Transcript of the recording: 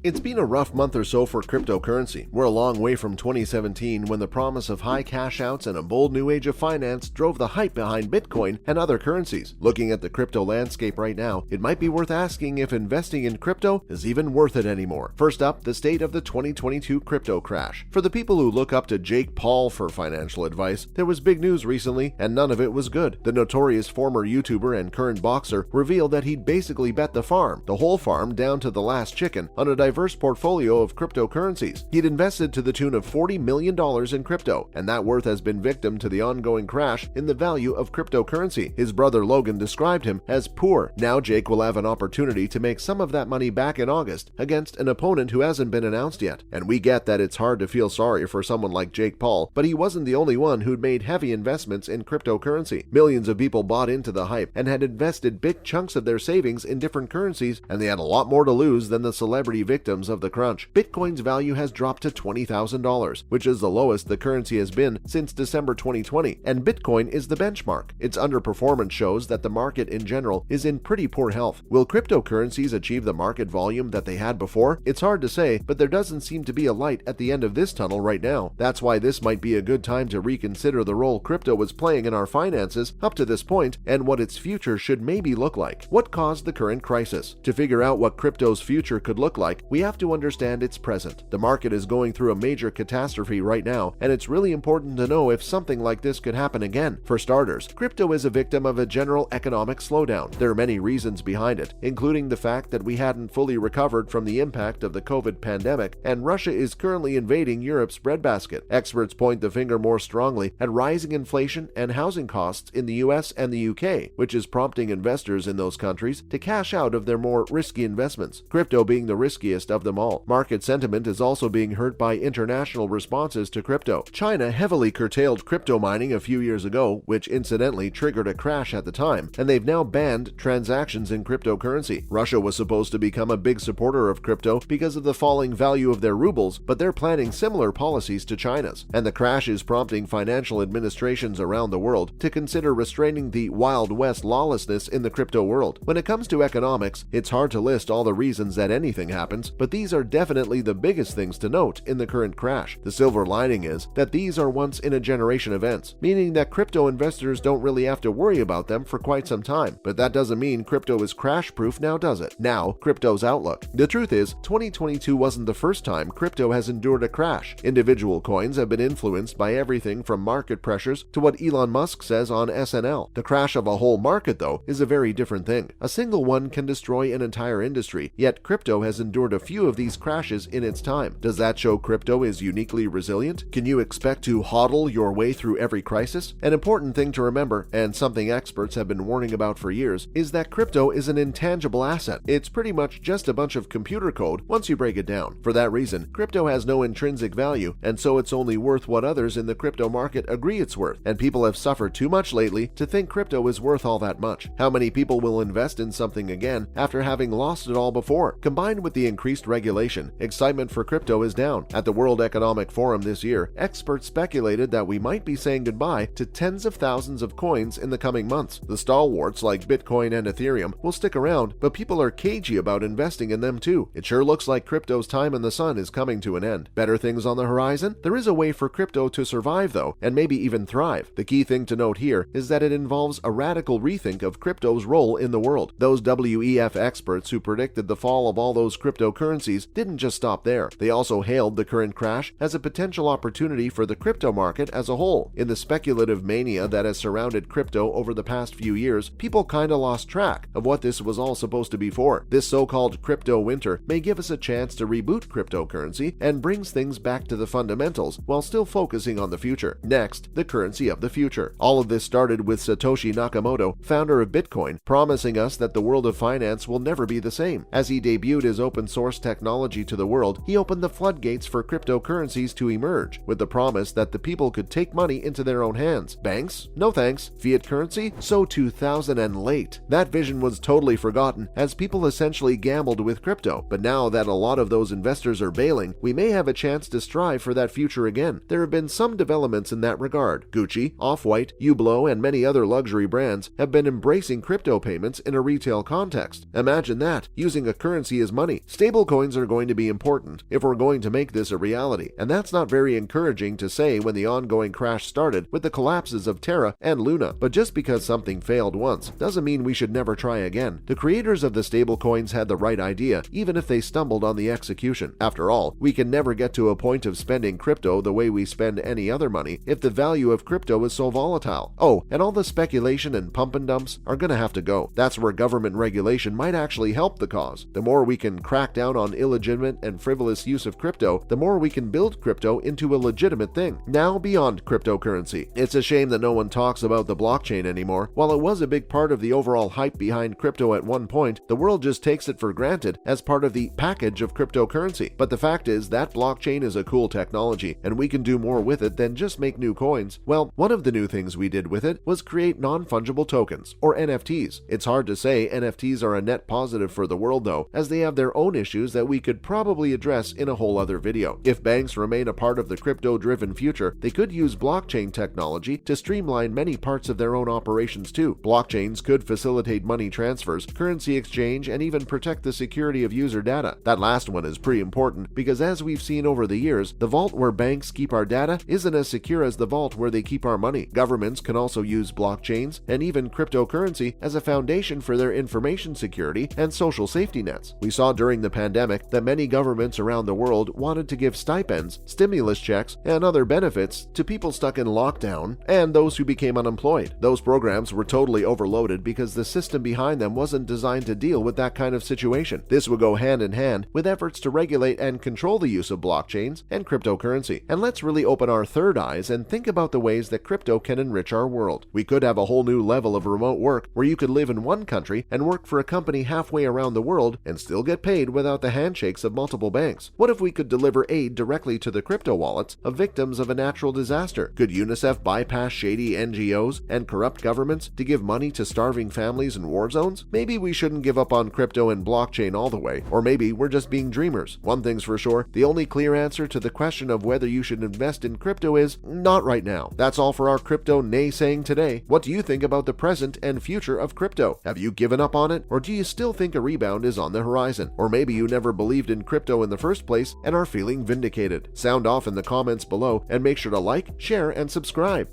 It's been a rough month or so for cryptocurrency. We're a long way from 2017 when the promise of high cash outs and a bold new age of finance drove the hype behind Bitcoin and other currencies. Looking at the crypto landscape right now, it might be worth asking if investing in crypto is even worth it anymore. First up, the state of the 2022 crypto crash. For the people who look up to Jake Paul for financial advice, there was big news recently and none of it was good. The notorious former YouTuber and current boxer revealed that he'd basically bet the farm, the whole farm down to the last chicken, on a diverse portfolio of cryptocurrencies. He'd invested to the tune of $40 million in crypto, and that worth has been victim to the ongoing crash in the value of cryptocurrency. His brother Logan described him as poor. Now Jake will have an opportunity to make some of that money back in August against an opponent who hasn't been announced yet. And we get that it's hard to feel sorry for someone like Jake Paul, but he wasn't the only one who'd made heavy investments in cryptocurrency. Millions of people bought into the hype and had invested big chunks of their savings in different currencies, and they had a lot more to lose than the celebrity victims of the crunch. Bitcoin's value has dropped to $20,000, which is the lowest the currency has been since December 2020, and Bitcoin is the benchmark. Its underperformance shows that the market in general is in pretty poor health. Will cryptocurrencies achieve the market volume that they had before? It's hard to say, but there doesn't seem to be a light at the end of this tunnel right now. That's why this might be a good time to reconsider the role crypto was playing in our finances up to this point and what its future should maybe look like. What caused the current crisis? To figure out what crypto's future could look like, we have to understand its present. The market is going through a major catastrophe right now, and it's really important to know if something like this could happen again. For starters, crypto is a victim of a general economic slowdown. There are many reasons behind it, including the fact that we hadn't fully recovered from the impact of the COVID pandemic, and Russia is currently invading Europe's breadbasket. Experts point the finger more strongly at rising inflation and housing costs in the US and the UK, which is prompting investors in those countries to cash out of their more risky investments, crypto being the riskiest of them all. Market sentiment is also being hurt by international responses to crypto. China heavily curtailed crypto mining a few years ago, which incidentally triggered a crash at the time, and they've now banned transactions in cryptocurrency. Russia was supposed to become a big supporter of crypto because of the falling value of their rubles, but they're planning similar policies to China's. And the crash is prompting financial administrations around the world to consider restraining the Wild West lawlessness in the crypto world. When it comes to economics, it's hard to list all the reasons that anything happens, but these are definitely the biggest things to note in the current crash. The silver lining is that these are once-in-a-generation events, meaning that crypto investors don't really have to worry about them for quite some time. But that doesn't mean crypto is crash-proof now, does it? Now, crypto's outlook. The truth is, 2022 wasn't the first time crypto has endured a crash. Individual coins have been influenced by everything from market pressures to what Elon Musk says on SNL. The crash of a whole market, though, is a very different thing. A single one can destroy an entire industry, yet crypto has endured a few of these crashes in its time. Does that show crypto is uniquely resilient? Can you expect to hodl your way through every crisis? An important thing to remember, and something experts have been warning about for years, is that crypto is an intangible asset. It's pretty much just a bunch of computer code once you break it down. For that reason, crypto has no intrinsic value, and so it's only worth what others in the crypto market agree it's worth, and people have suffered too much lately to think crypto is worth all that much. How many people will invest in something again after having lost it all before? Combined with the increased regulation, excitement for crypto is down. At the World Economic Forum this year, experts speculated that we might be saying goodbye to tens of thousands of coins in the coming months. The stalwarts like Bitcoin and Ethereum will stick around, but people are cagey about investing in them too. It sure looks like crypto's time in the sun is coming to an end. Better things on the horizon? There is a way for crypto to survive though, and maybe even thrive. The key thing to note here is that it involves a radical rethink of crypto's role in the world. Those WEF experts who predicted the fall of all those cryptocurrencies didn't just stop there. They also hailed the current crash as a potential opportunity for the crypto market as a whole. In the speculative mania that has surrounded crypto over the past few years, people kinda lost track of what this was all supposed to be for. This so-called crypto winter may give us a chance to reboot cryptocurrency and brings things back to the fundamentals while still focusing on the future. Next, the currency of the future. All of this started with Satoshi Nakamoto, founder of Bitcoin, promising us that the world of finance will never be the same. As he debuted his open source technology to the world, he opened the floodgates for cryptocurrencies to emerge, with the promise that the people could take money into their own hands. Banks? No thanks. Fiat currency? So 2000 and late. That vision was totally forgotten as people essentially gambled with crypto, but now that a lot of those investors are bailing, we may have a chance to strive for that future again. There have been some developments in that regard. Gucci, Off-White, Hublot, and many other luxury brands have been embracing crypto payments in a retail context. Imagine that, using a currency as money. Stay Stablecoins are going to be important if we're going to make this a reality, and that's not very encouraging to say when the ongoing crash started with the collapses of Terra and Luna. But just because something failed once doesn't mean we should never try again. The creators of the stablecoins had the right idea, even if they stumbled on the execution. After all, we can never get to a point of spending crypto the way we spend any other money if the value of crypto is so volatile. Oh, and all the speculation and pump and dumps are gonna have to go. That's where government regulation might actually help the cause. The more we can crack down on illegitimate and frivolous use of crypto, the more we can build crypto into a legitimate thing. Now, beyond cryptocurrency, it's a shame that no one talks about the blockchain anymore. While it was a big part of the overall hype behind crypto at one point, the world just takes it for granted as part of the package of cryptocurrency. But the fact is that blockchain is a cool technology, and we can do more with it than just make new coins. Well, one of the new things we did with it was create non-fungible tokens, or NFTs. It's hard to say NFTs are a net positive for the world though, as they have their own issues that we could probably address in a whole other video. If banks remain a part of the crypto-driven future, they could use blockchain technology to streamline many parts of their own operations too. Blockchains could facilitate money transfers, currency exchange, and even protect the security of user data. That last one is pretty important because, as we've seen over the years, the vault where banks keep our data isn't as secure as the vault where they keep our money. Governments can also use blockchains and even cryptocurrency as a foundation for their information security and social safety nets. We saw during the pandemic that many governments around the world wanted to give stipends, stimulus checks, and other benefits to people stuck in lockdown and those who became unemployed. Those programs were totally overloaded because the system behind them wasn't designed to deal with that kind of situation. This would go hand in hand with efforts to regulate and control the use of blockchains and cryptocurrency. And let's really open our third eyes and think about the ways that crypto can enrich our world. We could have a whole new level of remote work where you could live in one country and work for a company halfway around the world and still get paid without the handshakes of multiple banks. What if we could deliver aid directly to the crypto wallets of victims of a natural disaster? Could UNICEF bypass shady NGOs and corrupt governments to give money to starving families in war zones? Maybe we shouldn't give up on crypto and blockchain all the way, or maybe we're just being dreamers. One thing's for sure, the only clear answer to the question of whether you should invest in crypto is not right now. That's all for our crypto naysaying today. What do you think about the present and future of crypto? Have you given up on it, or do you still think a rebound is on the horizon? Or maybe you never believed in crypto in the first place and are feeling vindicated. Sound off in the comments below and make sure to like, share, and subscribe.